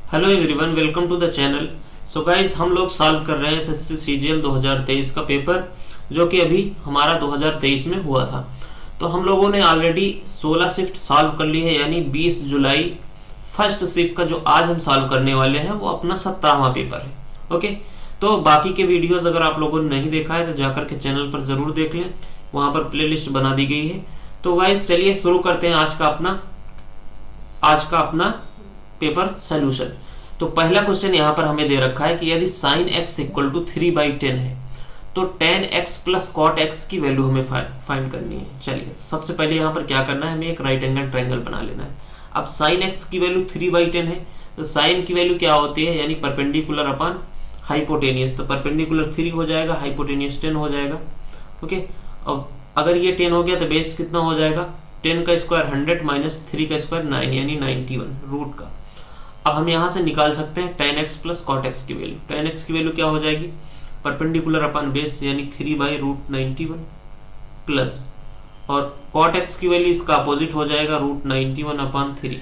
Hello everyone, welcome to the channel. So guys, हम लोग solve कर रहे हैं एसएससी सीजीएल 2023 का पेपर, जो कि अभी हमारा 2023 में हुआ था। तो हम लोगों ने ऑलरेडी 16 शिफ्ट सॉल्व कर ली है, यानी 20 जुलाई फर्स्ट शिफ्ट का जो आज हम सॉल्व करने वाले हैं वो अपना 17वां पेपर है। ओके, तो बाकी के वीडियोस अगर आप लोगों ने नहीं देखा है तो जाकर के चैनल पर जरूर देख लें, वहां पर प्लेलिस्ट बना दी गई है। तो गाइज चलिए शुरू करते हैं आज का अपना पेपर सोल्यूशन। तो पहला क्वेश्चन यहाँ पर हमें दे रखा है कि यदि sin x इक्वल टू 3/10 है तो tan x plus cot x की वैल्यू हमें फाइंड करनी है। चलिए सबसे पहले यहाँ पर क्या करना है, हमें एक राइट एंगल ट्रायंगल बना लेना है। अब sin x की वैल्यू 3/10 है तो sin की वैल्यू क्या होती है, यानी परपेंडिकुलर अपॉन हाइपोटेनियस। तो परपेंडिकुलर 3 हो जाएगा, हाइपोटेनियस 10 हो जाएगा। ओके, अब अगर ये 10 हो गया तो बेस कितना हो जाएगा, 10 का स्क्वायर 100 माइनस 3 का स्क्वायर 9 यानी 91 रूट का। अब हम यहां से निकाल सकते हैं tan x plus cot x की वैल्यू। tan x की वैल्यू क्या हो जाएगी, परपेंडिकुलर अपॉन बेस यानी 3/√91 प्लस, और cot x की वैल्यू इसका अपोजिट हो जाएगा √91/3।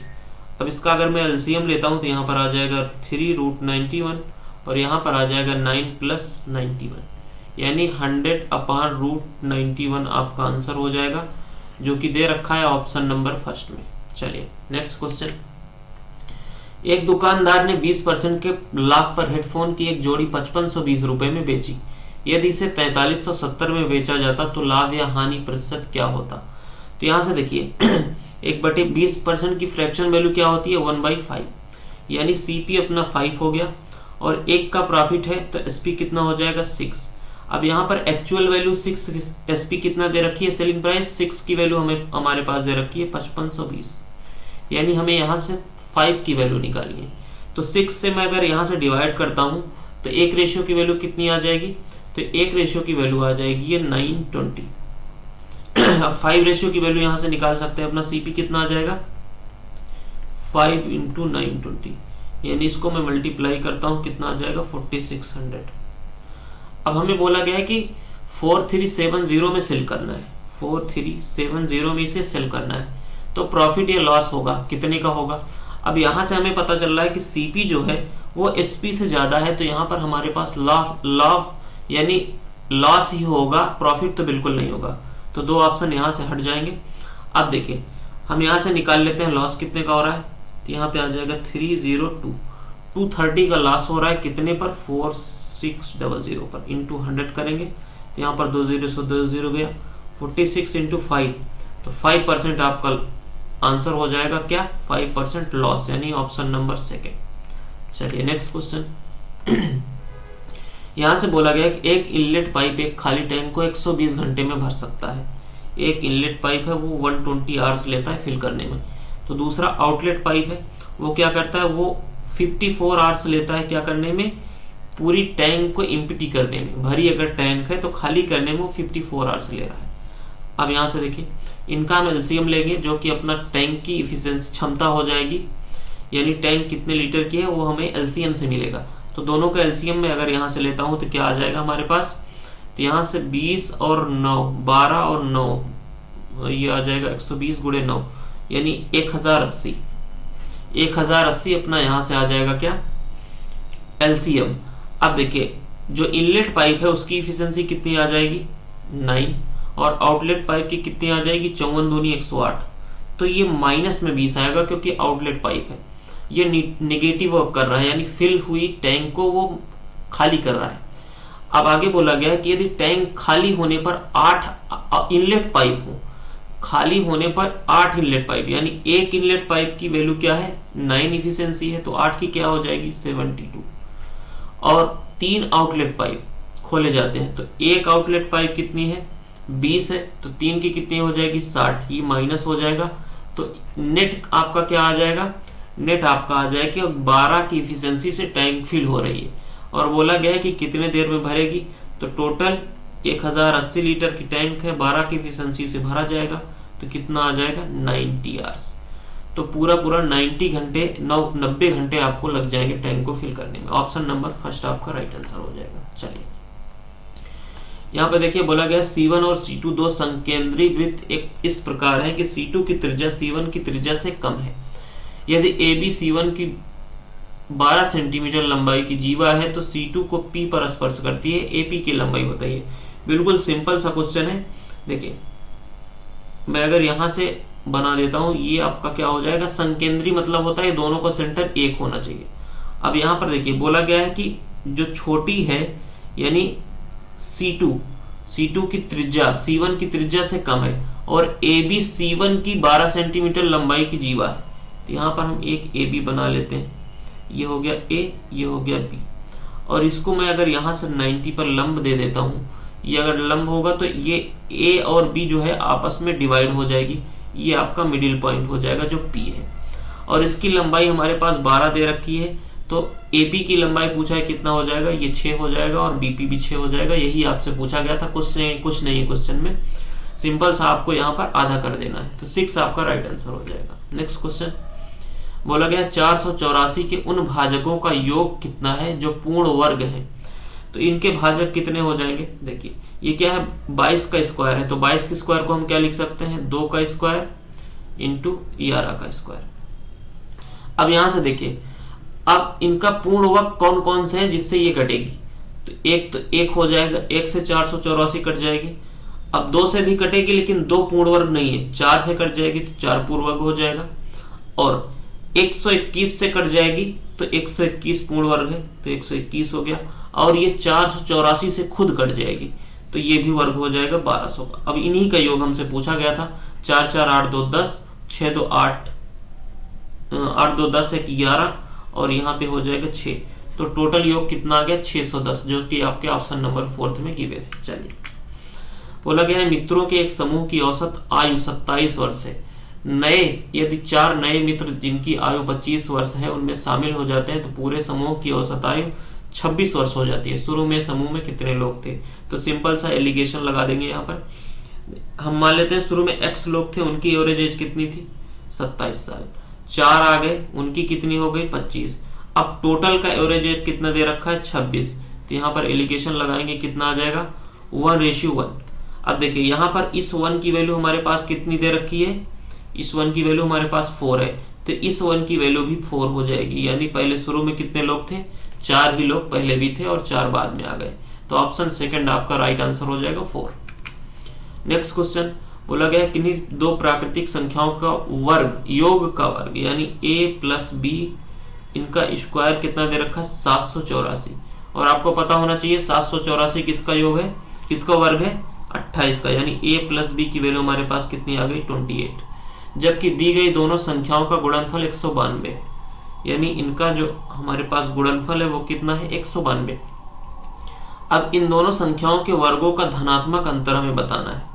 अब इसका अगर मैं एलसीएम लेता हूं तो यहाँ पर आ जाएगा 3√91 और यहाँ पर आ जाएगा 9 प्लस 91 यानी 100/√91 आपका आंसर हो जाएगा, जो कि दे रखा है ऑप्शन नंबर फर्स्ट में। चलिए नेक्स्ट क्वेश्चन। एक दुकानदार ने 20% के लाभ पर हेडफोन की एक जोड़ी 5520 रुपए में बेची। यदि इसे 4370 में बेचा जाता तो लाभ या हानि प्रतिशत क्या होता। तो यहां से देखिए 1/20% की फ्रैक्शन वैल्यू क्या होती है, 1/5 यानी सीपी अपना 5 हो गया, और एक का प्रॉफिट है तो एसपी कितना हो जाएगा 6। अब यहाँ पर एक्चुअल वैल्यू 6, एसपी कितना दे रखी है, सेलिंग प्राइस 6 की वैल्यू हमारे पास दे रखी है 5520, यानी हमें यहाँ से 5 की वैल्यू निकाली है। तो 6 से मैं अगर यहाँ से डिवाइड करता हूँ तो एक रेशियो की वैल्यू कितनी आ जाएगी, तो एक रेशियो की वैल्यू आ जाएगी ये 920। अब 5 रेशियो की वैल्यू यहाँ से निकाल सकते हैं, अपना सीपी कितना आ जाएगा 5 × 920, यानी इसको मैं मल्टीप्लाई करता हूँ कितना आ जाएगा 4600। अब हमें बोला गया है कि 4370 में सेल करना है, 4370 में इसे सेल करना है, तो प्रॉफिट या लॉस होगा कितने का होगा। अब यहां से हमें पता चल रहा है कि सीपी जो है वो एसपी से ज्यादा है, तो यहां पर हमारे पास लॉस यानी लॉस ही होगा, प्रॉफिट तो बिल्कुल नहीं होगा। तो दो ऑप्शन यहां से हट जाएंगे। अब देखिए हम यहां से निकाल लेते हैं लॉस कितने का हो रहा है, तो यहाँ पे आ जाएगा 302, 230 का लॉस हो रहा है कितने पर, 4600 पर, इंटू 100 करेंगे तो यहाँ पर 20 से 20 गया, 46 × 5, तो 5% आपका आंसर हो जाएगा क्या, 5% लॉस, यानी ऑप्शन नंबर सेकेंड। चलिए नेक्स्ट क्वेश्चन। यहां से बोला गया कि एक इनलेट पाइप एक खाली टैंक को 120 घंटे में भर सकता है। एक इनलेट पाइप है वो 120 आवर्स लेता है फिल करने में। तो दूसरा आउटलेट पाइप है वो क्या करता है, वो 54 आवर्स लेता है क्या करने में, पूरी टैंक को एम्प्टी करने में। भरी अगर टैंक है तो खाली करने में वो 54 आवर्स ले रहा है। अब यहां से देखिए इनका हम एलसीएम लेंगे, जो कि अपना टैंक की इफिशिएंसी क्षमता हो जाएगी, यानी टैंक कितने लीटर की है वो हमें एलसीएम से मिलेगा। तो दोनों का एलसीएम में अगर यहाँ से लेता हूँ तो क्या आ जाएगा हमारे पास, तो यहाँ से 20 और 9, 12 और 9, ये आ जाएगा 120 × 9 यानी 1080। 1080 अपना यहाँ से आ जाएगा क्या, एलसीएम। अब देखिए जो इनलेट पाइप है उसकी इफिशिएंसी कितनी आ जाएगी 9, और आउटलेट पाइप की कितनी आ जाएगी 54 दूनी 108। तो ये माइनस में 20 आएगा क्योंकि आउटलेट पाइप है, ये नेगेटिव वर्क कर रहा है, यानी फिल हुई टैंक को वो खाली कर रहा है। अब आगे बोला गया है कि यदि टैंक खाली होने पर 8 इनलेट पाइप हो, खाली होने पर 8 इनलेट पाइप, यानी एक इनलेट पाइप की वैल्यू क्या है 9 इफिशिएंसी है, तो 8 की क्या हो जाएगी 72, और 3 आउटलेट पाइप खोले जाते हैं तो एक आउटलेट पाइप कितनी है 20 है, तो 3 की कितनी हो जाएगी 60 की, माइनस हो जाएगा। तो नेट आपका क्या आ जाएगा, नेट आपका आ जाएगा कि 12 की इफिशिएंसी से टैंक फिल हो रही है, और बोला गया है कि कितने देर में भरेगी, तो टोटल 1080 लीटर की टैंक है, 12 की इफिशिएंसी से भरा जाएगा तो कितना आ जाएगा 90 आवर्स। तो पूरा 90 घंटे 90 घंटे आपको लग जाएंगे टैंक को फिल करने में। ऑप्शन नंबर फर्स्ट आपका राइट आंसर हो जाएगा। चलिए यहाँ पे देखिए बोला गया C1 और C2 दो संकेंद्री वृत्त एक इस प्रकार है कि C2 की त्रिज्या C1 की त्रिज्या से कम है। यदि AB C1 की 12 सेंटीमीटर लंबाई की जीवा है तो C2 को P पर स्पर्श करती है, AP की लंबाई बताइए। बिल्कुल सिंपल सा क्वेश्चन है। देखिए मैं अगर यहां से बना देता हूं, ये आपका क्या हो जाएगा, संकेंद्री मतलब होता है दोनों का सेंटर एक होना चाहिए। अब यहां पर देखिए बोला गया है कि जो छोटी है यानी C2 की त्रिज्या C1 की त्रिज्या से कम है और AB C1 की 12 सेंटीमीटर लंबाई की जीवा है। तो यहाँ पर हम एक AB बना लेते हैं, ये हो गया A, ये हो गया B। और इसको मैं अगर यहाँ से 90 पर लंब दे देता हूँ, ये अगर लंब होगा तो ये A और B जो है आपस में डिवाइड हो जाएगी, ये आपका मिडिल पॉइंट हो जाएगा जो P है। और इसकी लंबाई हमारे पास 12 दे रखी है, तो AP की लंबाई पूछा है कितना हो जाएगा, ये 6 हो जाएगा और BP भी 6 हो जाएगा। यही आपसे पूछा गया था, कुछ नहीं क्वेश्चन में। सिंपल सा आपको यहाँ पर आधा कर देना है, तो 6 आपका राइट आंसर हो जाएगा। नेक्स्ट क्वेश्चन बोला गया 484 के उन भाजकों का योग कितना है जो पूर्ण वर्ग है। तो इनके भाजक कितने हो जाएंगे, देखिए ये क्या है, 22 का स्क्वायर है, तो 22 के स्क्वायर को हम क्या लिख सकते हैं, 2 का स्क्वायर इंटू 11 का स्क्वायर। अब यहां से देखिए, अब इनका पूर्ण वर्ग कौन कौन से हैं जिससे ये कटेगी, तो एक हो जाएगा, 1 से 484 कट जाएगी। अब 2 से भी कटेगी लेकिन 2 पूर्ण वर्ग नहीं है, 4 से कट जाएगी तो 4 पूर्ण वर्ग हो जाएगा। और 121 से कट जाएगी तो 121 पूर्ण वर्ग है, तो 121 हो गया। और ये 484 से खुद कट जाएगी तो ये भी वर्ग हो जाएगा 1200 का। अब इन्हीं का योग हमसे पूछा गया था, 4 4 8 2 10, 6 2 8, 8 2 10 1 11 और यहाँ पे हो जाएगा 6। तो टोटल योग कितना आ गया, 610, जो कि आपके ऑप्शन नंबर 4 में गिवन है। चलिए बोला गया है मित्रों के एक समूह की औसत आयु 27 वर्ष है। यदि 4 नए मित्र जिनकी आयु 25 वर्ष है उनमें शामिल हो जाते हैं तो पूरे समूह की औसत आयु 26 वर्ष हो जाती है। शुरू में समूह में कितने लोग थे, तो सिंपल सा एलिगेशन लगा देंगे। यहाँ पर हम मान लेते हैं शुरू में x लोग थे, उनकी एवरेज एज कितनी थी, 27 साल। 4 आ गए, उनकी कितनी हो गई, 25। अब टोटल का एवरेज एज कितना दे रखा है, 26। तो यहाँ पर एलिगेशन लगाएंगे, कितना आ जाएगा, 1:1। अब देखिए यहाँ पर इस 1 की वैल्यू हमारे पास कितनी दे रखी है, इस 1 की वैल्यू हमारे पास 4 है, तो इस 1 की वैल्यू भी 4 हो जाएगी। यानी पहले शुरू में कितने लोग थे, 4 ही लोग पहले भी थे और 4 बाद में आ गए। तो ऑप्शन सेकंड आपका राइट आंसर हो जाएगा 4। नेक्स्ट क्वेश्चन बोला गया किन्हीं दो प्राकृतिक संख्याओं का वर्ग, योग का वर्ग यानी a प्लस बी, इनका स्क्वायर कितना दे रखा है, 784। और आपको पता होना चाहिए 784 किसका योग है, किसका वर्ग है, 28 का। यानी a प्लस बी की वैल्यू हमारे पास कितनी आ गई, 28। जबकि दी गई दोनों संख्याओं का गुणनफल 192, यानी इनका जो हमारे पास गुणनफल है वो कितना है, 192। अब इन दोनों संख्याओं के वर्गों का धनात्मक अंतर हमें बताना है।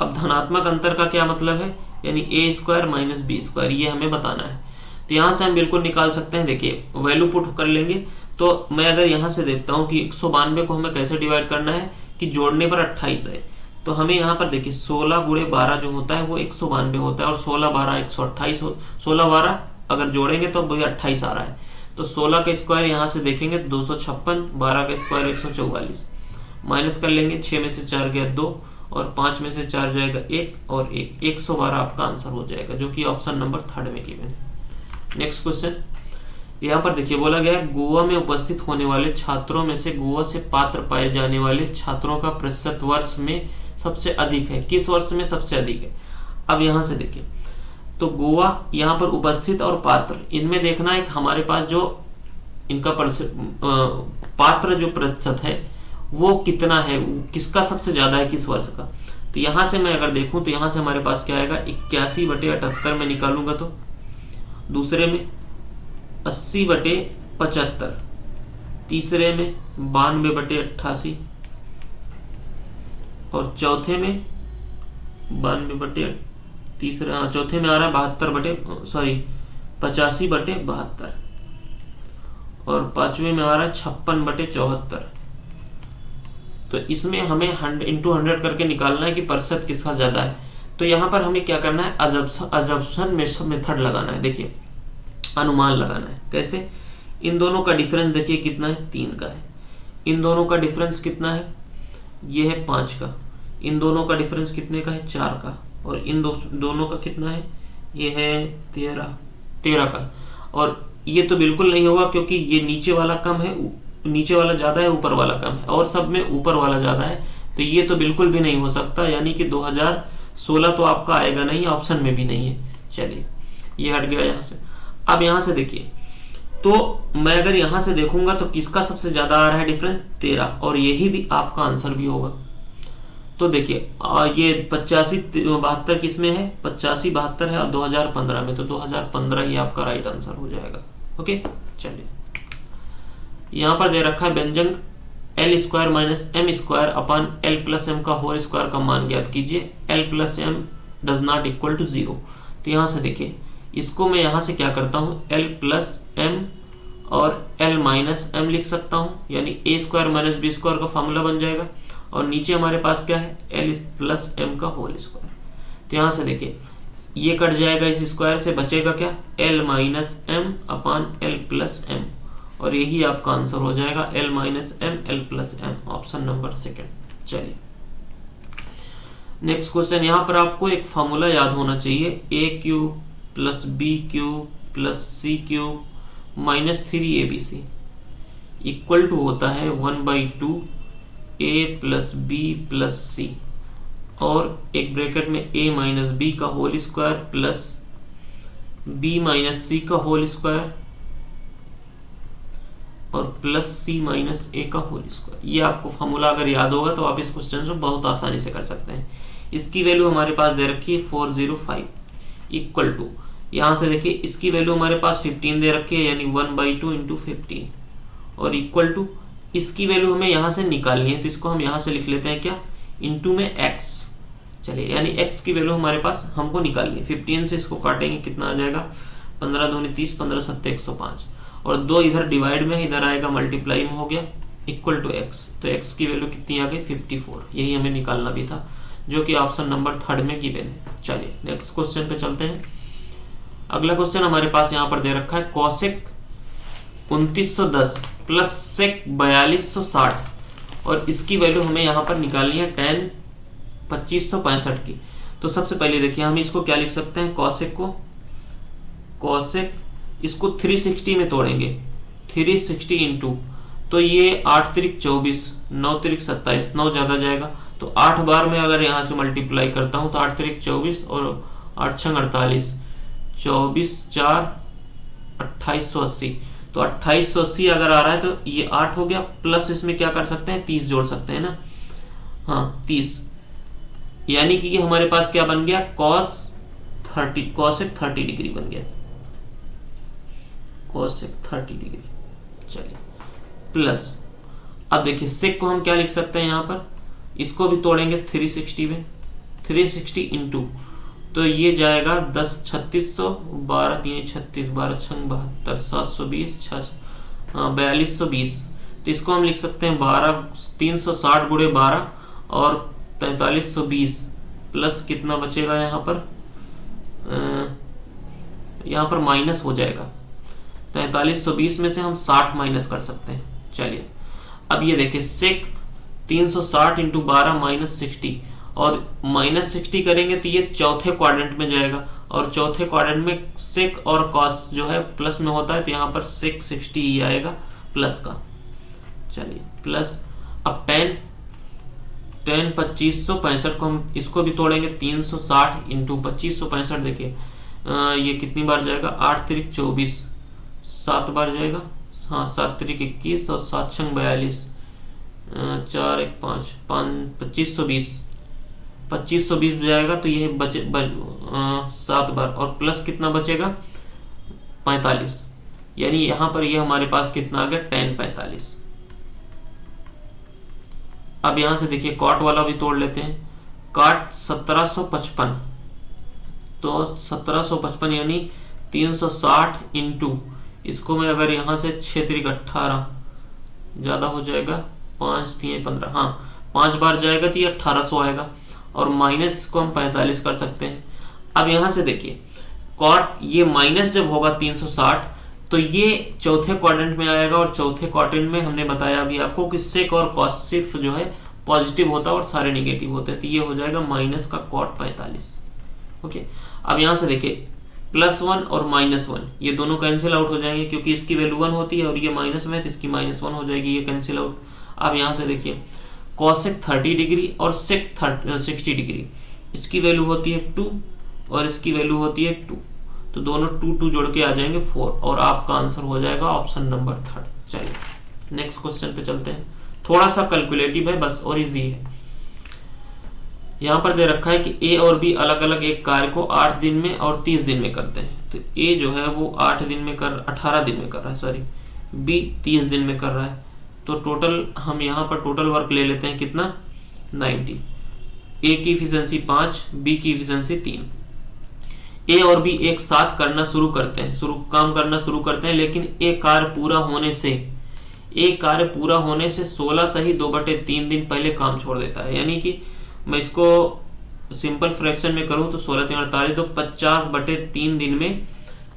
अब धनात्मक अंतर का क्या मतलब है, यानी a square minus B square, ये हमें बताना है। तो यहाँ से हम बिल्कुल निकाल सकते हैं। देखिए वैल्यू पुट कर लेंगे, तो मैं अगर यहाँ से देखता हूँ कि 192 को हमें कैसे डिवाइड करना है कि जोड़ने पर 28 है, तो हमें यहाँ पर देखिए 16 गुणे 12 जो होता है वो 192 होता है और 16 12 128 16 12 अगर जोड़ेंगे तो वही 28 आ रहा है। तो 16 का स्क्वायर यहाँ से देखेंगे 256, 12 का स्क्वायर 144, माइनस कर लेंगे, 6 में से 4 गया 2 और 5 में से 4 जाएगा 1 और 1, 112 आपका आंसर हो जाएगा, जो कि ऑप्शन नंबर 3 में गिवन है। नेक्स्ट क्वेश्चन यहाँ पर देखिए बोला गया है गोवा में उपस्थित होने वाले छात्रों में से गोवा से पात्र पाए जाने वाले छात्रों का प्रतिशत वर्ष में सबसे अधिक है, किस वर्ष में सबसे अधिक है। अब यहाँ से देखिए, तो गोवा यहाँ पर उपस्थित और पात्र, इनमें देखना है कि हमारे पास जो इनका पात्र जो प्रतिशत है वो कितना है, किसका सबसे ज्यादा है, किस वर्ष का। तो यहां से मैं अगर देखूं तो यहां से हमारे पास क्या आएगा, 81/78 में निकालूंगा तो दूसरे में 80/75, तीसरे में 92/88 और चौथे में 92 तीसरा चौथे में आ रहा है 85/72 और पांचवें में आ रहा है 56/74। तो इसमें हमें 100 करके निकालना है कि प्रतिशत किसका ज्यादा है। तो यहाँ पर हमें क्या करना है, अजम्पशन मेथड लगाना है। देखिए अनुमान लगाना है, कैसे, इन दोनों का डिफरेंस देखिए कितना है, 3 का है। इन दोनों का डिफरेंस कितना है, ये है 5 का। इन दोनों का डिफरेंस कितने का है, 4 का। और इन दोनों का कितना है, ये है 13 का। और ये तो बिल्कुल नहीं होगा क्योंकि ये नीचे वाला कम है, नीचे वाला ज्यादा है, ऊपर वाला कम है, और सब में ऊपर वाला ज्यादा है, तो ये तो बिल्कुल भी नहीं हो सकता, यानी कि 2016 तो आपका आएगा नहीं, ऑप्शन में भी नहीं है। चलिए ये हट गया यहाँ से। अब यहाँ से देखिए, तो मैं अगर यहाँ से देखूंगा तो किसका सबसे ज्यादा आ रहा है डिफरेंस, 13, और यही भी आपका आंसर भी होगा। तो देखिए ये 85-72 किस में है, 85-72 है, और 2015 में, तो 2015 ही आपका राइट आंसर हो जाएगा। ओके चलिए, यहाँ पर दे रखा है व्यंजक L square minus M square upon L plus M का होल स्क्वायर का मान ज्ञात कीजिए, L plus M does not equal to 0। तो यहाँ से देखिए, इसको मैं यहाँ से क्या करता हूँ, एल प्लस एम और एल माइनस एम लिख सकता हूँ, यानी ए स्क्वायर माइनस बी स्क्वायर का फॉर्मूला बन जाएगा, और नीचे हमारे पास क्या है, एल प्लस एम का होल स्क्वायर। तो यहाँ से देखिए ये कट जाएगा, इस स्क्वायर से बचेगा क्या, L minus M upon L plus M, और यही आपका आंसर हो जाएगा, L minus M L plus M, option number second. चलिए नेक्स्ट क्वेश्चन, यहाँ पर आपको एक फॉर्मूला याद होना चाहिए, A cube plus B cube plus C cube minus 3abc equal to होता है 1/2 a plus B plus C, और एक ब्रैकेट में a माइनस बी का whole square plus b minus सी का होल स्क्वायर और प्लस c माइनस a का whole square. ये आपको फॉर्मूला अगर याद होगा तो आप इस क्वेश्चन को बहुत आसानी से कर सकते हैं। इसकी वैल्यू हमारे पास दे रखी है 405 इक्वल टू, यहाँ से देखिए इसकी वैल्यू हमारे पास 15 दे रखी है, यानी 1/2 इंटू 15, और इक्वल टू इसकी वैल्यू हमें यहाँ से निकालनी है, तो इसको हम यहाँ से लिख लेते हैं क्या, इंटू में x। चलिए यानी x की वैल्यू हमारे पास हमको निकालनी है, 15 से इसको काटेंगे कितना आ जाएगा, 15 दूनी 30, 15 सत्ते 105, और 2 इधर डिवाइड में, इधर आएगा मल्टीप्लाई में, हो गया इक्वल टू x। तो x की वैल्यू कितनी आ गई, 54, यही हमें निकालना भी था, जो कि ऑप्शन नंबर 3 में गिवन है। चलिए नेक्स्ट क्वेश्चन पे चलते हैं। अगला क्वेश्चन हमारे पास यहाँ पर दे रखा है, कॉसेक 2910 प्लस सेक 4260, और इसकी वैल्यू हमें यहाँ पर निकालनी है tan 2565 की। तो सबसे पहले देखिए हम इसको क्या लिख सकते हैं, कॉसेक को, कॉसेक इसको 360 में तोड़ेंगे, 360 इंटू, तो ये 8 त्रिक 24, 9 त्रिक 27, 9 ज्यादा जाएगा, तो 8 बार में अगर यहाँ से मल्टीप्लाई करता हूँ तो 8 त्रिक 24 और 8 छंग 48, 24 4 2880, तो 2880 अगर आ रहा है तो ये 8 हो गया, प्लस इसमें क्या कर सकते हैं, 30 जोड़ सकते हैं ना, हाँ 30, यानी कि ये हमारे पास क्या बन गया, कॉसेक 30 डिग्री बन गया, कॉसेक 30 डिग्री। चलिए प्लस, अब देखिए सेक को हम क्या लिख सकते हैं, यहाँ पर इसको भी तोड़ेंगे 360 में, 360 इंटू, तो ये जाएगा 10 3600, 12 3 36, 12 छंग 72, 720, 4220, तो इसको हम लिख सकते हैं 12 360 गुणे 12 और 4320, प्लस कितना बचेगा यहाँ पर माइनस हो जाएगा, 4320 में से हम 60 माइनस कर सकते हैं। चलिए अब ये देखिए सेक 360 इंटू 12 माइनस 60, और माइनस 60 करेंगे तो ये चौथे क्वाड्रेंट में जाएगा, और चौथे क्वाड्रेंट में सेक और कॉस जो है प्लस में होता है, तो यहाँ पर सेक 60 ही आएगा प्लस का। चलिए प्लस, अब tan 2565 को हम इसको भी तोड़ेंगे, 360 इंटू 2565, देखिए ये कितनी बार जाएगा, 8 त्रिक 24, 7 बार जाएगा, हाँ 7 त्रिक 21 और 7 छंग 42, 4 1 5 2520, 2520 जाएगा, तो ये बचे 7 बार, और प्लस कितना बचेगा 45, यानी यहाँ पर ये हमारे पास कितना आ गया, tan 45। अब यहाँ से देखिए कॉट वाला भी तोड़ लेते हैं, कॉट 1755, तो 1755 यानी 360 इंटू, इसको मैं अगर यहाँ से 6 त्रिक 18 ज्यादा हो जाएगा, 5 3 15, हाँ 5 बार जाएगा तो ये 1800 आएगा, और माइनस को हम 45 कर सकते हैं। अब यहाँ से देखिए कॉट, ये माइनस जब होगा 360 तो ये चौथे क्वाड्रेंट में आएगा, और चौथे क्वाड्रेंट में हमने बताया अभी आपको कि सेक और कॉस सिर्फ जो है पॉजिटिव होता है और सारे नेगेटिव होते हैं, तो ये हो जाएगा माइनस का कॉट 45। ओके, अब यहाँ से देखिए +1 और -1 ये दोनों कैंसिल आउट हो जाएंगे, क्योंकि इसकी वैल्यू 1 होती है और ये माइनस में है तो इसकी -1 हो जाएगी, ये कैंसिल आउट। अब यहाँ से देखिए cosec 30 डिग्री और sec 60 डिग्री, इसकी वैल्यू होती है 2 और इसकी वैल्यू होती है 2, तो दोनों 2 जोड़ के आ जाएंगे 4 और आपका आंसर हो जाएगा ऑप्शन नंबर 3। चलिए नेक्स्ट क्वेश्चन पे चलते हैं, थोड़ा सा कैलकुलेटिव है बस और इजी है। यहाँ पर दे रखा है कि ए और बी अलग अलग एक कार्य को 8 दिन में और 30 दिन में करते हैं। तो ए जो है वो 18 दिन में कर रहा है, सॉरी, बी 30 दिन में कर रहा है। तो टोटल हम यहाँ पर टोटल वर्क ले लेते हैं कितना, 90। ए की इफिशिएंसी 5, बी की इफिशिएंसी 3। ए और बी एक साथ करना शुरू करते हैं, काम करना शुरू करते हैं, लेकिन ए कार्य पूरा होने से 16 सही 2/3 दिन पहले काम छोड़ देता है। यानी कि मैं इसको सिंपल फ्रैक्शन में करूं तो 16 3 48 तो 50/3 दिन में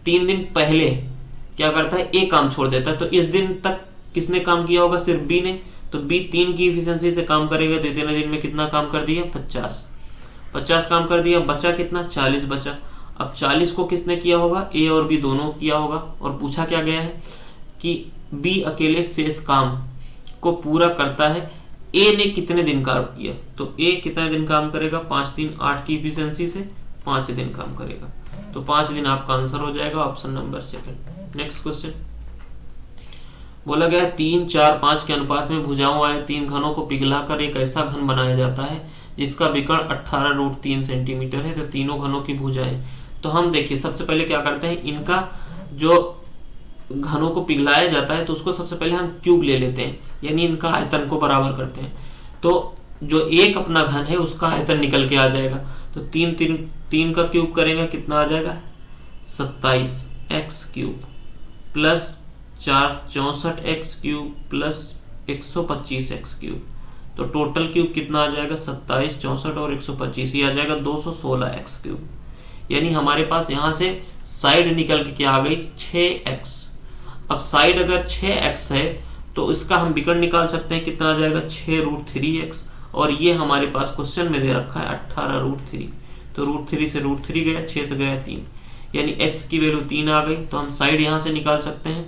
3 दिन पहले क्या करता है, ए काम छोड़ देता है। तो इस दिन तक किसने काम किया होगा, सिर्फ बी ने। तो बी 3 की इफिशिएंसी से काम करेगा तो इतने दिन में कितना काम कर दिया, 50 काम कर दिया। बचा कितना, 40 बचा। अब 40 को किसने किया होगा, ए और बी दोनों किया होगा। और पूछा क्या गया है कि बी अकेले शेष काम को पूरा करता है, ए ने कितने दिन काम किया। तो ए कितने दिन काम करेगा, 5 3 8 की इफिशिएंसी से 5 दिन काम करेगा। तो 5 दिन आपका आंसर हो जाएगा ऑप्शन नंबर 2। नेक्स्ट क्वेश्चन बोला गया 3 4 5 के अनुपात में भुजाओं वाले 3 घनों को पिघलाकर एक ऐसा घन बनाया जाता है जिसका विकर्ण 18√3 सेंटीमीटर है। तो तीनों घनों की भुजाएं, तो हम देखिए सबसे पहले क्या करते हैं, इनका जो घनों को पिघलाया जाता है तो उसको सबसे पहले हम क्यूब ले लेते हैं, यानी इनका आयतन को बराबर करते हैं। तो जो एक अपना घन है उसका आयतन निकल के आ जाएगा। तो 3 का क्यूब करेंगे कितना आ जाएगा, 27x³ plus 4 64x³ plus 125x³। तो टोटल क्यूब कितना आ जाएगा, 27 64 और 125, ये आ जाएगा 216x³। यानी हमारे पास यहां से साइड निकल के क्या आ गई, 6x। अब साइड अगर 6x है तो इसका हम विकर्ण निकाल सकते हैं, कितना आ जाएगा, 6√3x। और ये हमारे पास क्वेश्चन में दे रखा है 18√3। तो √3 से √3 गया, 6 से गया 3, यानी x की वैल्यू 3 आ गई। तो हम साइड यहां से निकाल सकते हैं,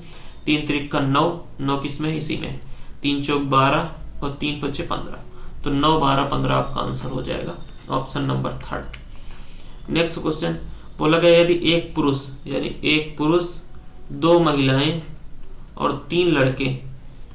3 3 का 9, 9 किसमें, इसी में, 3 4 12 और 3 5 15। तो 9 12 15 आपका आंसर हो जाएगा ऑप्शन नंबर 3। नेक्स्ट क्वेश्चन बोला गया यदि एक पुरुष, यानी एक पुरुष 2 महिलाएं और 3 लड़के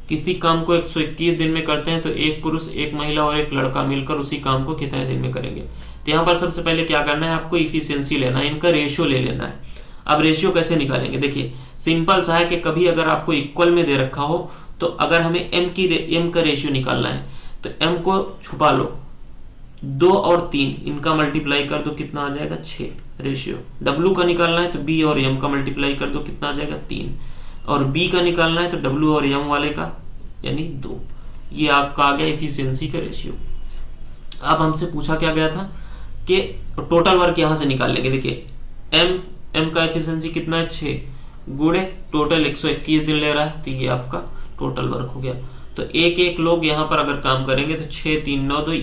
किसी काम को 121 दिन में करते हैं तो एक पुरुष एक महिला और एक लड़का मिलकर उसी काम को कितने दिन में करेंगे। तो यहाँ पर सबसे पहले क्या करना है, आपको इफिशिएंसी लेना है, इनका रेशियो ले लेना है। अब रेशियो कैसे निकालेंगे, देखिए सिंपल सा है कि कभी अगर आपको इक्वल में दे रखा हो तो अगर हमें m का रेशियो निकालना है तो m को छुपा लो, 2 और 3 इनका मल्टीप्लाई कर दो, कितना आ जाएगा, 6 रेशियो। w का निकालना है तो b और m का मल्टीप्लाई कर दो, कितना आ जाएगा, 3। और b का निकालना है तो w और m वाले का, यानी 2। ये आपका आ गया इफिशियंसी का रेशियो। अब हमसे पूछा क्या गया था कि टोटल वर्क यहां से निकाल लेंगे। देखिए m का इफिशियंसी कितना है, 6 गुणे टोटल 121 दिन ले रहा है, तो ये आपका टोटल वर्क हो गया। तो एक लोग यहाँ पर अगर काम करेंगे तो 6 3 9 2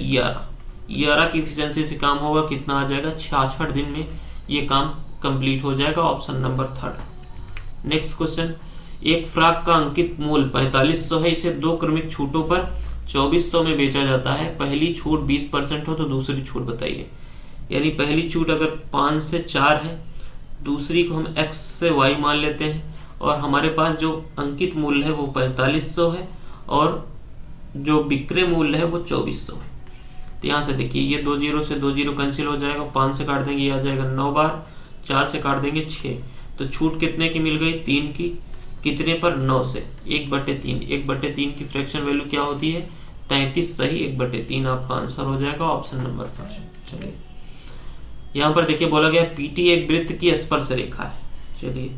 11 की इफिशियंसी से काम होगा, कितना आ जाएगा, 66 दिन में ये काम कंप्लीट हो जाएगा ऑप्शन नंबर 3। नेक्स्ट क्वेश्चन, एक फ्रॉक का अंकित मूल्य 4500 है, इसे 2 क्रमिक छूटों पर 2400 में बेचा जाता है। पहली छूट 20% हो तो दूसरी छूट बताइए। यानी पहली छूट अगर 5 से 4 है, दूसरी को हम x से y मान लेते हैं, और हमारे पास जो अंकित मूल्य है वो 4500 है और जो विक्रय मूल्य है वो 2400 है। तो यहाँ से देखिए ये 2 0 से 2 0 कैंसिल हो जाएगा, 5 से काट देंगे ये आ जाएगा 9 बार, 4 से काट देंगे 6। तो छूट कितने की मिल गई, 3 की। कितने पर, 9 से, 1/3। 1/3 की फ्रैक्शन वैल्यू क्या होती है, 33 सही 1/3 आपका आंसर हो जाएगा ऑप्शन नंबर 5। चलिए यहाँ पर देखिए बोला गया पीटी एक वृत्त की स्पर्श रेखा है। चलिए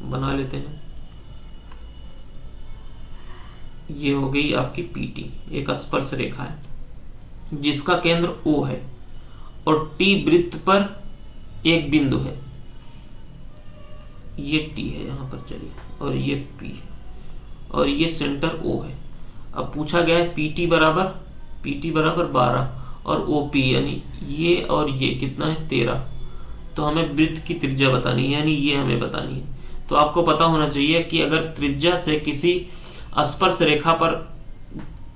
बना लेते हैं, ये हो गई आपकी पीटी, एक स्पर्श रेखा है जिसका केंद्र O है और T वृत्त पर एक बिंदु है, ये T है यहाँ पर, चलिए, और ये P है और ये सेंटर O है। अब पूछा गया है PT बराबर 12 और OP यानी ये और ये कितना है, 13। तो हमें वृत्त की त्रिज्या बतानी है, यानी ये हमें बतानी है। तो आपको पता होना चाहिए कि अगर त्रिज्या से किसी स्पर्श रेखा पर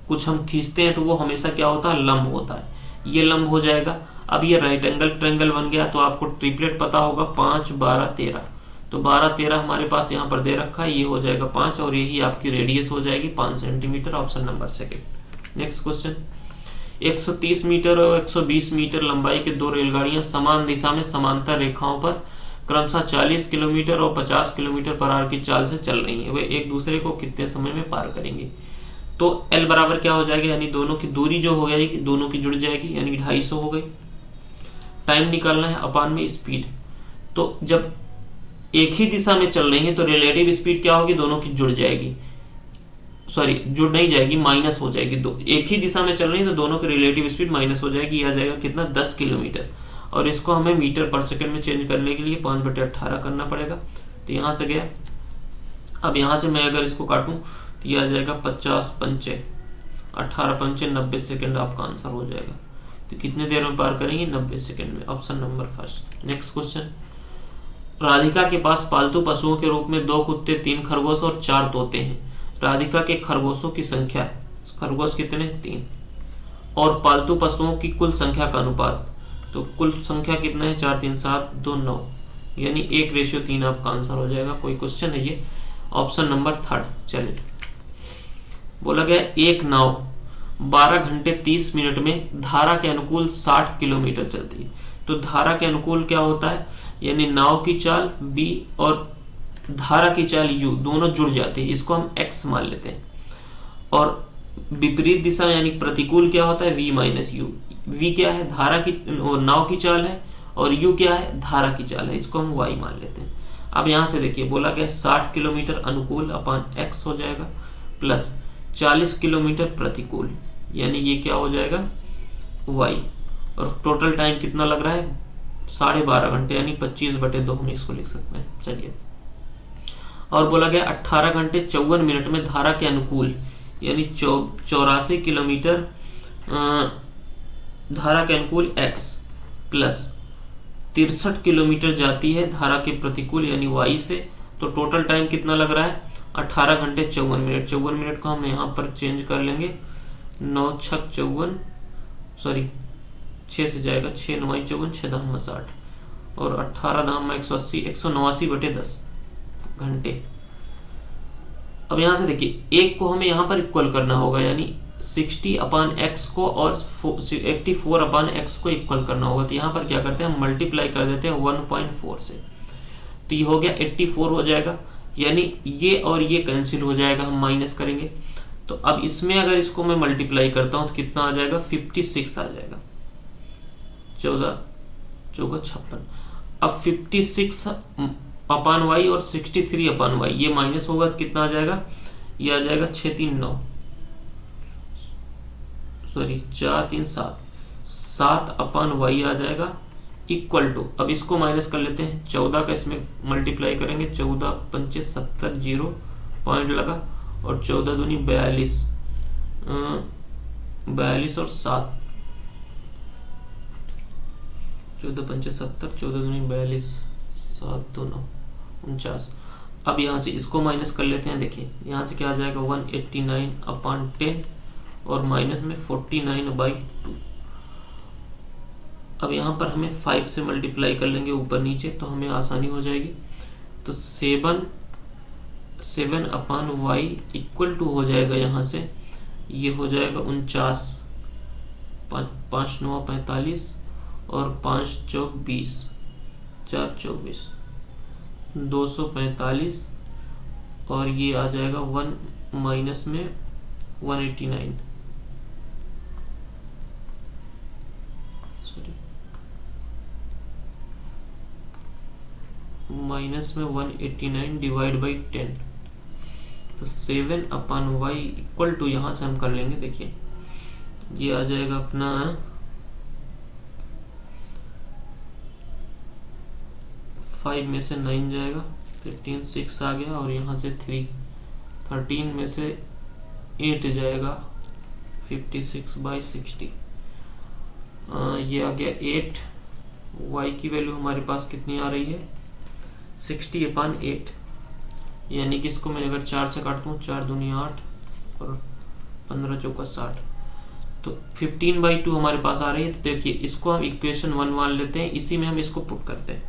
कुछ हम खींचते हैं तो वो हमेशा क्या होता है, लंब होता है। ये लंब हो जाएगा। अब ये राइट एंगल ट्रायंगल बन गया, तो आपको ट्रिपलेट पता होगा 5, 12, 13। तो 12, 13 हमारे पास यहाँ पर दे रखा है, ये हो जाएगा 5 और यही आपकी रेडियस हो जाएगी 5 centimetre, option number second. Next question, 130 metre और 120 मीटर लंबाई के दो रेलगाड़ियां समान दिशा में समांतर रेखाओं पर क्रमशः 40 किलोमीटर और 50 किलोमीटर पर आवर की चाल से चल रही है। वे एक दूसरे को कितने समय में पार करेंगे? तो L बराबर क्या हो जाएगा, यानी दोनों की दूरी जो हो जाएगी, दोनों की जुड़ जाएगी, यानी 250 हो गई। टाइम निकालना है अपान में स्पीड। तो जब एक ही दिशा में चल रही है तो रिलेटिव स्पीड क्या होगी, दोनों की जुड़ जाएगी, सॉरी जुड़ नहीं जाएगी, माइनस हो जाएगी। दो एक ही दिशा में चल रही है तो दोनों की रिलेटिव स्पीड माइनस हो जाएगी। आ जाएगा कितना, 10 किलोमीटर। और इसको हमें मीटर पर सेकंड में चेंज करने के लिए 5/18 करना पड़ेगा। तो यहाँ से गया। अब यहाँ से मैं अगर इसको काटूं तो ये आ जाएगा 50 पंचे 18 पंचे 90 सेकंड आपका आंसर हो जाएगा। तो कितने देर में पार करेंगे, 90 सेकंड में, option number first. Next question, Radhika के पास पालतू पशुओं के रूप में 2 कुत्ते, 3 खरगोश और 4 तोते हैं। राधिका के खरगोशों की संख्या, खरगोश कितने, 3, और पालतू पशुओं की कुल संख्या का अनुपात, तो कुल संख्या कितना है, 4, 3, 7, 2, 9, यानी 1:3 आपका आंसर हो जाएगा। कोई क्वेश्चन है ये, ऑप्शन नंबर थर्ड। चलिए, बोला गया एक नाव 12 घंटे 30 मिनट में धारा के अनुकूल 60 किलोमीटर चलती है। तो धारा के अनुकूल क्या होता है, यानी नाव की चाल b और धारा की चाल u दोनों जुड़ जाती है, इसको हम x मान लेते हैं। और विपरीत दिशा यानी प्रतिकूल क्या होता है, v माइनस यू। v क्या है, धारा की नाव की चाल है, और u क्या है, धारा की चाल है, इसको हम y मान लेते हैं। अब यहां से देखिए, बोला गया 60 किलोमीटर अनुकूल अपान x हो जाएगा, प्लस 40 किलोमीटर प्रतिकूल, यानी ये क्या हो जाएगा, y। और टोटल टाइम कितना लग रहा है, 12.5 घंटे, यानी 25/2 हम इसको लिख सकते हैं। चलिए, और बोला गया 18 घंटे 54 मिनट में धारा के अनुकूल, यानी 84 किलोमीटर धारा के अनुकूल x, प्लस 63 किलोमीटर जाती है धारा के प्रतिकूल यानी y से। तो टोटल टाइम कितना लग रहा है, 18 घंटे 54 मिनट। 54 मिनट को हम यहाँ पर चेंज कर लेंगे, 9 छक 54, सॉरी 6 से जाएगा, 6 9 54, 6 10 60, और 18 दाम 180, 189/10 घंटे। अब यहां से देखिए, एक को हमें यहां पर इक्वल करना होगा, यानी 60/x को और 84/x को इक्वल करना होगा। तो यहां पर क्या करते हैं, हम मल्टीप्लाई कर देते हैं 1.4 से। तो ये हो गया 84 हो जाएगा, यानी ये और ये कैंसिल हो जाएगा, हम माइनस करेंगे। तो अब इसमें अगर इसको मैं मल्टीप्लाई करता हूं तो कितना आ जाएगा, 56 आ जाएगा, 14 14 56। अब 56/y और 63/y ये माइनस होगा तो कितना आ जाएगा, ये आ जाएगा 6 3 9, सॉरी 4 3 7, 7/y आ जाएगा, इक्वल टू, अब इसको माइनस कर लेते हैं, 14 का इसमें मल्टीप्लाई करेंगे, 14 पंचे 70, 0 पॉइंट लगा, और 14 दूनी 42, 42 और 7, 14 पंचे 70, 14 दूनी 42, 7 2 9 49। अब यहाँ से इसको माइनस कर लेते हैं, देखिए यहाँ से क्या आ जाएगा, 189/10 और माइनस में 49/2। अब यहाँ पर हमें 5 से मल्टीप्लाई कर लेंगे ऊपर नीचे, तो हमें आसानी हो जाएगी। तो 7/y इक्वल टू हो जाएगा, यहाँ से ये हो जाएगा 49, 5 9 45 और 5 चौक 20, 4 24, 245, और ये आ जाएगा 1 माइनस में 189, सॉरी माइनस में 189 डिवाइड बाई 10। तो 7/y इक्वल टू, यहां से हम कर लेंगे, देखिए ये आ जाएगा अपना 5 में से 9 जाएगा, 15 6 आ गया, और यहाँ से 3, 13 में से 8 जाएगा, 56/60, ये आ गया 8 y की वैल्यू हमारे पास कितनी आ रही है 60/8, यानी कि इसको मैं अगर 4 से काटता हूँ 4 दूनी 8 और 15 चौका 60, तो 15/2 हमारे पास आ रही है। तो देखिए इसको हम इक्वेशन 1 मान लेते हैं, इसी में हम इसको पुट करते हैं।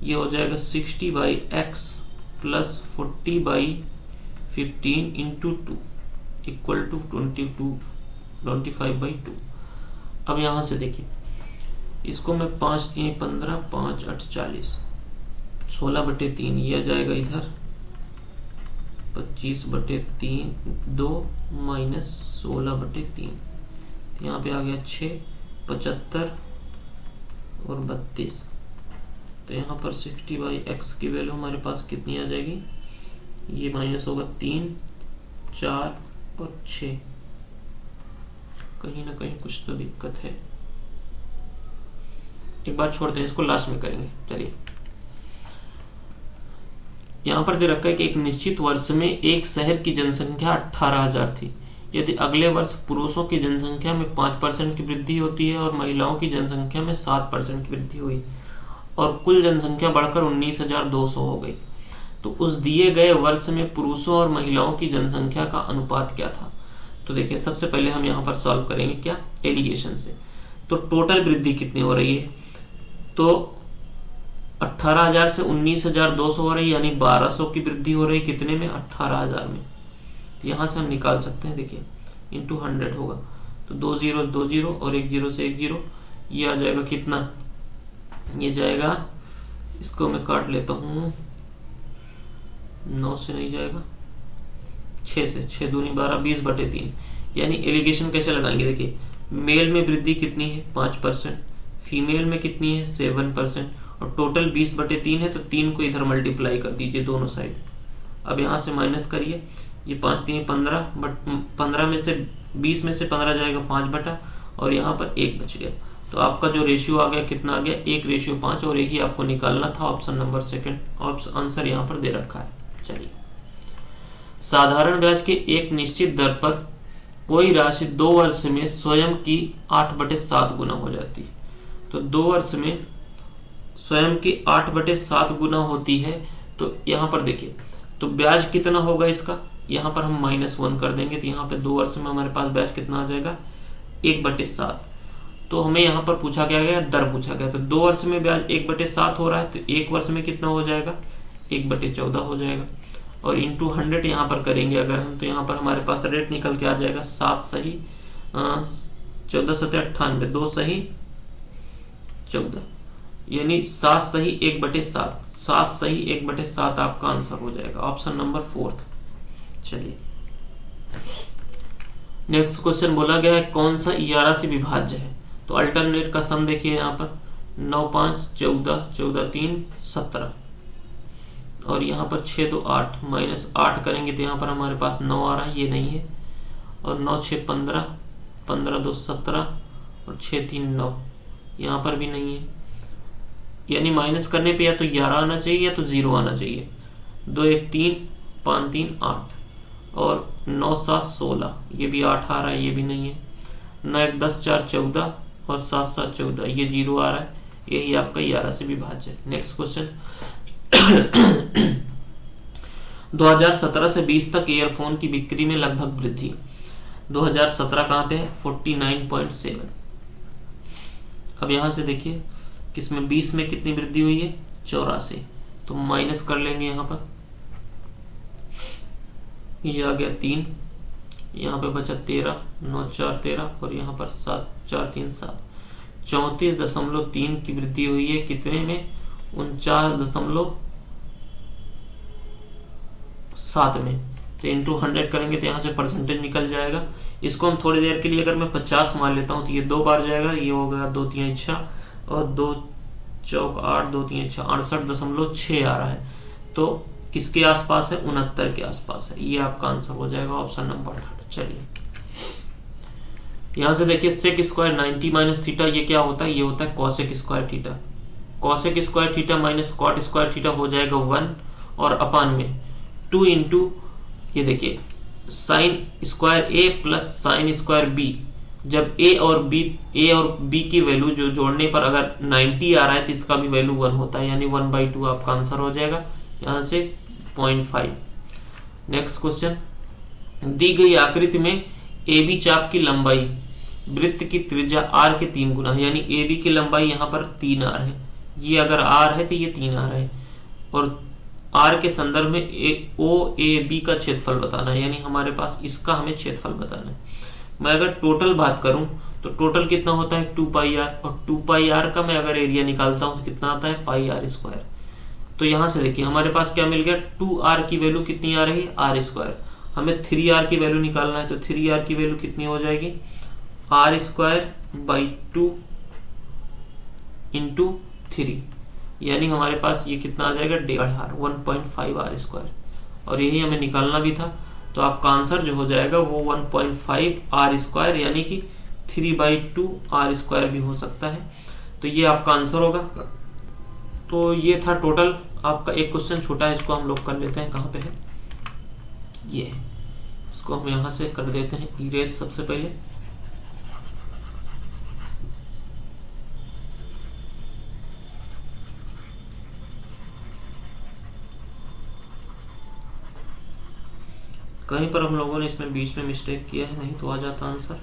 ये हो जाएगा 60/x plus 40/15 into 2 equal to 25/2। अब यहाँ से देखिए इसको मैं 5 3 15 5 8 40 16/3 ये आ जाएगा इधर 25/3 2 माइनस 16/3, यहाँ पे आ गया 6 75 और 32। तो यहाँ पर 60/x की वैल्यू हमारे पास कितनी आ जाएगी, ये माइनस होगा 3 4 और 6, कहीं ना कहीं कुछ तो दिक्कत है। एक बार छोड़ते हैं, इसको लास्ट में करेंगे। चलिए यहाँ पर दे रखा है कि एक निश्चित वर्ष में एक शहर की जनसंख्या 18,000 थी। यदि अगले वर्ष पुरुषों की जनसंख्या में 5% की वृद्धि होती है और महिलाओं की जनसंख्या में 7% वृद्धि हुई और कुल जनसंख्या बढ़कर 19,200 हो गई, तो उस दिए गए वर्ष में पुरुषों और महिलाओं की जनसंख्या का अनुपात क्या था। तो देखिए सबसे पहले हम यहाँ पर सॉल्व करेंगे क्या, एलिगेशन से। तो टोटल वृद्धि कितनी हो रही है, तो 18,000 से 19,200 हो रही, यानी 1200 की वृद्धि हो रही कितने में, 18,000 में। तो यहाँ से हम निकाल सकते हैं, देखिए इंटू 100 होगा, तो 2 0 2 0 और 1 0 से 1 0, ये आ जाएगा कितना, ये जाएगा, इसको मैं काट लेता हूँ, 9 से नहीं जाएगा, 6 से, 6 दूनी 12 20/3। यानी एलिगेशन कैसे लगाएंगे, देखिए मेल में वृद्धि कितनी है 5%, फीमेल में कितनी है 7%, और टोटल 20/3 है, तो 3 को इधर मल्टीप्लाई कर दीजिए दोनों साइड। अब यहाँ से माइनस करिए, ये 5 3 15, बट 15 में से 20 में से 15 जाएगा 5 और यहाँ पर 1 बच गया। तो आपका जो रेशियो आ गया कितना आ गया, 1:5, और यही आपको निकालना था, ऑप्शन नंबर सेकंड, और आंसर यहाँ पर दे रखा है। चलिए, साधारण ब्याज के एक निश्चित दर पर कोई राशि 2 वर्ष में स्वयं की 8/7 गुना हो जाती है। तो 2 वर्ष में स्वयं की 8/7 गुना होती है। तो यहाँ पर देखिए, तो ब्याज कितना होगा इसका, यहाँ पर हम -1 कर देंगे, तो यहाँ पे 2 वर्ष में हमारे पास ब्याज कितना आ जाएगा 1/7। तो हमें यहाँ पर पूछा क्या गया, दर पूछा गया, तो 2 वर्ष में ब्याज 1/7 हो रहा है, तो 1 वर्ष में कितना हो जाएगा 1/14 हो जाएगा, और इंटू 100 यहाँ पर करेंगे अगर हम, तो यहाँ पर हमारे पास रेट निकल के आ जाएगा 7 सही 14 सते 98, 2 सही 14, यानी 7 सही 1/7, 7 सही 1/7 आपका आंसर हो जाएगा, ऑप्शन नंबर 4। चलिए नेक्स्ट क्वेश्चन बोला गया है कौन सा 11 से विभाज्य है। तो अल्टरनेट का सम देखिए यहाँ पर 9 5 14 14 3 17, और यहाँ पर 6 2 8 -8 करेंगे तो यहाँ पर हमारे पास 9 आ रहा है, ये नहीं है, और 9 6 15 15 2 17 और 6 3 9, यहाँ पर भी नहीं है, यानी माइनस करने पे या तो 11 आना चाहिए या तो 0 आना चाहिए। 2 1 3 5 3 8 और 9 7 16, ये भी 8 आ रहा है, ये भी नहीं है। 9 1 10 4 14 और 7 7 14, ये 0 आ रहा है, यही आपका 11 से विभाज्य है। नेक्स्ट क्वेश्चन 2017 से 20 तक ईयरफोन की बिक्री में लगभग वृद्धि। 2017 कहाँ पे है 49.7। अब यहाँ से देखिए किसमें 20 में कितनी वृद्धि हुई है 84, तो माइनस कर लेंगे यहाँ पर, ये आ गया 3, यहाँ पे बचा 13, 9 4 13 और यहाँ पर 7 4 3 7, 34.3 की वृद्धि हुई है कितने में 49.7 में। तो इंटू 100 करेंगे तो यहाँ से परसेंटेज निकल जाएगा। इसको हम थोड़ी देर के लिए अगर मैं 50 मान लेता हूँ तो ये 2 बार जाएगा, ये हो गया 2 3 6 और 2 चौक 8 2 3 6 68.6 आ रहा है। तो किसके आसपास है 69 के आसपास है, ये आपका आंसर हो जाएगा ऑप्शन नंबर 3। चलिए यहाँ से देखिए सेक स्क्वायर 90 माइनस थीटा, ये क्या होता है, ये होता है cosec square theta. Cosec square theta minus cot square theta हो जाएगा 1 और अपान में 2 इंटू ये देखिए साइन स्क्वायर ए प्लस साइन स्क्वायर बी जब ए और बी की वैल्यू जो जोड़ने पर अगर 90 आ रहा है तो इसका भी वैल्यू 1 होता है, यानी 1/2 आपका आंसर हो जाएगा, यहाँ से 0.5। नेक्स्ट क्वेश्चन, दी गई आकृति में ए बी चाप की लंबाई वृत्त की त्रिज्या r के 3 गुना है, यानी ए बी की लंबाई यहाँ पर 3r है, ये अगर r है तो ये 3r है, और r के संदर्भ में ओ ए बी का क्षेत्रफल बताना है, यानी हमारे पास इसका हमें क्षेत्रफल बताना है। मैं अगर टोटल बात करूं तो टोटल कितना होता है 2πr, और 2πr का मैं अगर एरिया निकालता हूं तो कितना आता है πr²। तो यहां से देखिए हमारे पास क्या मिल गया, 2r की वैल्यू कितनी आ रही है r², हमें 3r की वैल्यू निकालना है, तो 3r की वैल्यू कितनी हो जाएगी r²/2 इंटू 3, यानी हमारे पास ये कितना आ जाएगा 1.5r, 1.5r², और यही हमें निकालना भी था। तो आपका आंसर जो हो जाएगा वो 1.5r², यानी कि 3/2r² भी हो सकता है। तो ये आपका आंसर होगा। तो ये था टोटल आपका। एक क्वेश्चन छोटा है, इसको हम लोग कर लेते हैं, कहाँ पे है ये, इसको हम यहाँ से कर देते हैं इरेज सबसे पहले। कहीं पर हम लोगों ने इसमें बीच में मिस्टेक किया है, नहीं तो आ जाता आंसर।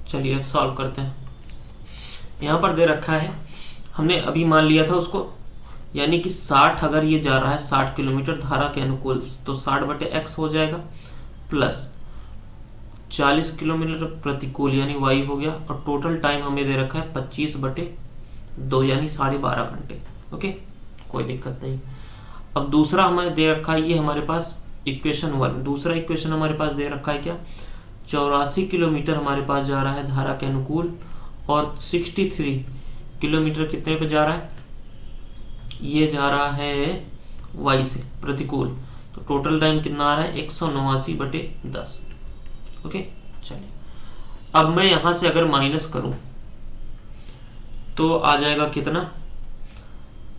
चलिए अब सॉल्व करते हैं। यहाँ पर दे रखा है, हमने अभी मान लिया था उसको, यानी कि 60 अगर ये जा रहा है 60 किलोमीटर धारा के अनुकूल, तो 60/x हो जाएगा, प्लस 40 किलोमीटर प्रतिकूल यानी y हो गया, और टोटल टाइम हमें दे रखा है 25/2 यानी 12.5 घंटे। ओके, कोई दिक्कत नहीं। अब दूसरा हमें दे रखा है, ये हमारे पास इक्वेशन 1, दूसरा इक्वेशन हमारे पास दे रखा है क्या, 84 किलोमीटर हमारे पास जा रहा है धारा के अनुकूल, और 63 किलोमीटर कितने पे जा रहा है, ये जा रहा है y से प्रतिकूल, तो टोटल टाइम कितना आ रहा है 189/10। ओके, चलिए अब मैं यहां से अगर माइनस करूं तो आ जाएगा कितना,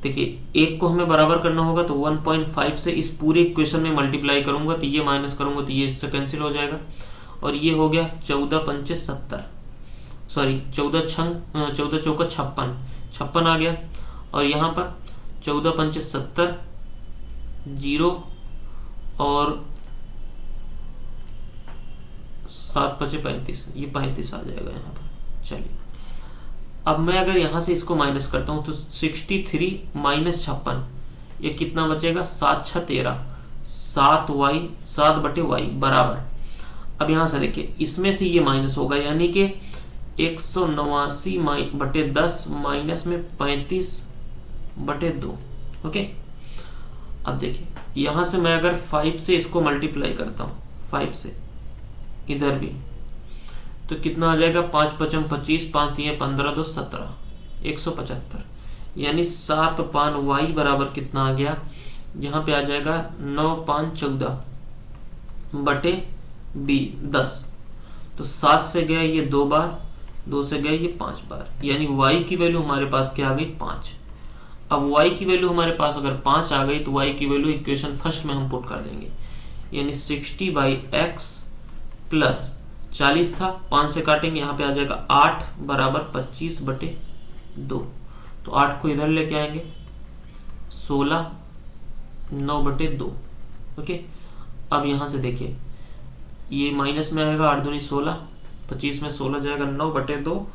देखिए एक को हमें बराबर करना होगा, तो 1.5 से इस पूरे इक्वेशन में मल्टीप्लाई करूंगा, तो ये माइनस करूंगा तो ये इससे कैंसिल हो जाएगा, और ये हो गया 14×5 = 70, सॉरी 14 चौका 56 आ गया, और यहाँ पर 14×5 = 70, 0 और 7×5 = 35, ये 35 आ जाएगा यहाँ पर। चलिए अब मैं अगर यहाँ से इसको माइनस करता हूँ तो 63 - 56, ये कितना बचेगा 7×6 = 13, 7/y बराबर। अब यहाँ से देखिए इसमें से ये माइनस होगा, यानी कि 189/10 माइनस में 35/2। ओके, अब देखिए यहाँ से मैं अगर 5 से इसको मल्टीप्लाई करता हूँ, 5 से इधर भी, तो कितना आ जाएगा 5×5 = 25, 5 × 3 = 15, 2 = 17, 175, यानी 7/y बराबर कितना आ गया, यहाँ पे आ जाएगा 9×5 = 14/10। तो 7 से गया ये 2 बार, 2 से गया ये 5 बार, यानी y की वैल्यू हमारे पास क्या आ गई 5। अब y की वैल्यू हमारे पास अगर 5 आ गई तो y की वैल्यू इक्वेशन फर्स्ट में हम पुट कर देंगे, यानी 60/x प्लस 40 था, 5 से काटेंगे यहाँ पे आ जाएगा 8 बराबर 25/2, तो 8 को इधर लेके आएंगे, 16 9/2। ओके, अब यहाँ से देखिए ये माइनस में आएगा, 8 दूनी 16, 25 में 16 जाएगा 9/2।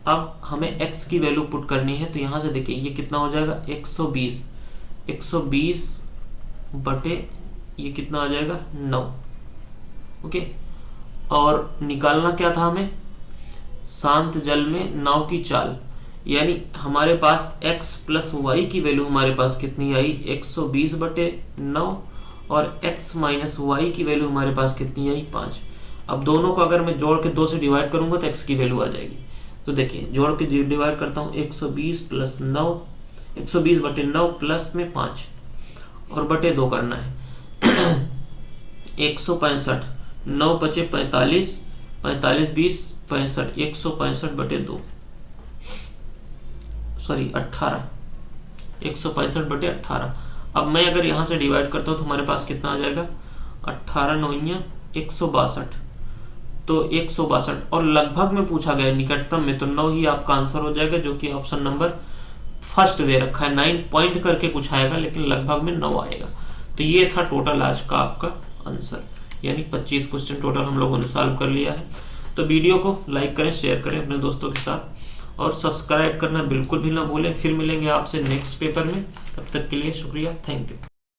अब हमें x की वैल्यू पुट करनी है, तो यहाँ से देखिए ये कितना हो जाएगा 120, 120 बटे ये कितना आ जाएगा 9। ओके, और निकालना क्या था हमें, शांत जल में नाव की चाल, यानी हमारे पास x + y की वैल्यू हमारे पास कितनी आई 120/9, और x - y की वैल्यू हमारे पास कितनी आई 5। अब दोनों को अगर मैं जोड़ के 2 से डिवाइड करूंगा तो x की वैल्यू आ जाएगी। तो देखिए जोड़ के डिवाइड करता हूँ, 120 + 9, 120/9 प्लस में 5 और बटे 2 करना है 165, 9×5 = 45, 45 × 20 = 65, 165/2। सॉरी 18, 165/18। अब मैं अगर यहाँ से डिवाइड करता हूँ तो हमारे पास कितना आ जाएगा, 18 9 162, तो 162, और लगभग में पूछा गया निकटतम में, तो 9 ही आपका आंसर हो जाएगा, जो कि ऑप्शन नंबर फर्स्ट दे रखा है। 9 पॉइंट करके कुछ आएगा लेकिन लगभग में 9 आएगा। तो ये था टोटल आज का आपका आंसर, यानी 25 क्वेश्चन टोटल हम लोगों ने सॉल्व कर लिया है। तो वीडियो को लाइक करें, शेयर करें अपने दोस्तों के साथ, और सब्सक्राइब करना बिल्कुल भी ना भूलें। फिर मिलेंगे आपसे नेक्स्ट पेपर में, तब तक के लिए शुक्रिया, थैंक यू।